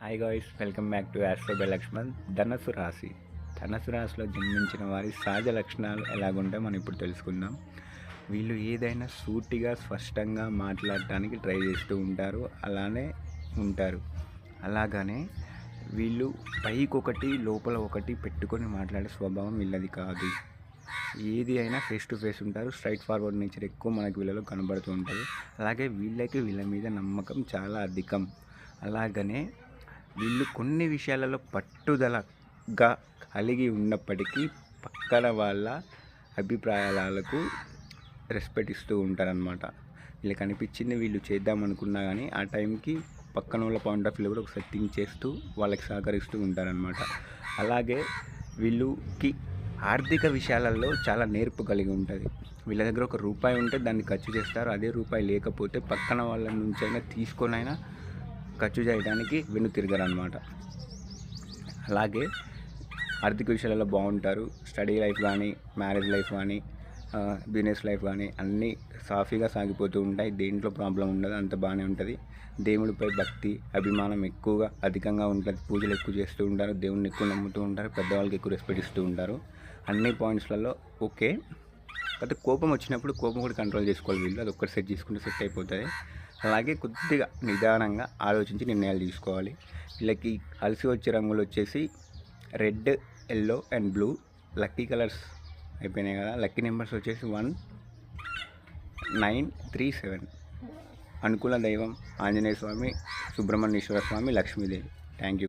Hi guys, welcome back to astro by Laxman. ధనస్సు రాశి. ధనస్సు రాశిలో జన్మించిన వారి సహజ లక్షణాలు ఎలాగుంటాయో మనం ఇప్పుడు తెలుసుకుందాం. వీళ్ళు ఏదైనా సూటిగా స్పష్టంగా మాట్లాడటానికి ట్రై చేస్తూ ఉంటారు, అలానే ఉంటారు. అలాగనే వీళ్ళు పైకొకటి లోపల ఒకటి పెట్టుకొని మాట్లాడే స్వభావం వీళ్ళది కాదు. ఏది అయినా ఫేస్ టు ఫేస్ ఉంటారు. స్ట్రైట్ ఫార్వర్డ్ నేచర్ ఎక్కువ మనకి వీళ్ళలో కనబడుతూ ఉంటుంది. అలాగే వీళ్ళ మీద నమ్మకం చాలా అధికం. అలాగనే వీళ్ళు కొన్ని విషయాలలో పట్టుదలగా కలిగి ఉన్నప్పటికీ పక్కన వాళ్ళ అభిప్రాయాలకు రెస్పెక్ట్ ఇస్తూ ఉంటారనమాట. వీళ్ళకి అనిపించింది వీళ్ళు చేద్దామనుకున్నా కానీ ఆ టైంకి పక్కన వాళ్ళ పాయింట్ ఆఫ్ వ్యూ కూడా ఒకసారి థింక్ చేస్తూ వాళ్ళకి సహకరిస్తూ ఉంటారనమాట. అలాగే వీళ్ళకి ఆర్థిక విషయాలలో చాలా నేర్పు కలిగి ఉంటుంది. వీళ్ళ దగ్గర ఒక రూపాయి ఉంటే దాన్ని ఖర్చు చేస్తారు. అదే రూపాయి లేకపోతే పక్కన వాళ్ళ నుంచైనా తీసుకొనైనా ఖర్చు చేయడానికి వెనుతిరగరనమాట. అలాగే ఆర్థిక విషయాలలో బాగుంటారు. స్టడీ లైఫ్ కానీ, మ్యారేజ్ లైఫ్ కానీ, బిజినెస్ లైఫ్ కానీ అన్నీ సాఫీగా సాగిపోతూ ఉంటాయి. దేంట్లో ప్రాబ్లం ఉండదు, అంత బాగానే ఉంటుంది. దేవుడిపై భక్తి అభిమానం ఎక్కువగా అధికంగా ఉంటుంది. పూజలు ఎక్కువ చేస్తూ ఉంటారు, దేవుడిని ఎక్కువ నమ్ముతూ ఉంటారు, పెద్దవాళ్ళకి ఎక్కువ రెస్పెక్ట్ ఇస్తూ ఉంటారు. అన్ని పాయింట్స్లలో ఓకే. అయితే కోపం వచ్చినప్పుడు కోపం కూడా కంట్రోల్ చేసుకోవాలి వీళ్ళు. అది ఒక్కటి సెట్ చేసుకుంటే సెట్ అయిపోతుంది. అలాగే కొద్దిగా నిదానంగా ఆలోచించి నిర్ణయాలు తీసుకోవాలి. వీళ్ళకి కలిసి వచ్చే రంగులు వచ్చేసి red, yellow and blue. Lucky colours అయిపోయినాయి కదా. లక్కీ నెంబర్స్ వచ్చేసి 1, 9, 3, 7. అనుకూల దైవం ఆంజనేయ స్వామి, సుబ్రహ్మణ్యేశ్వర స్వామి, లక్ష్మీదేవి. Thank you.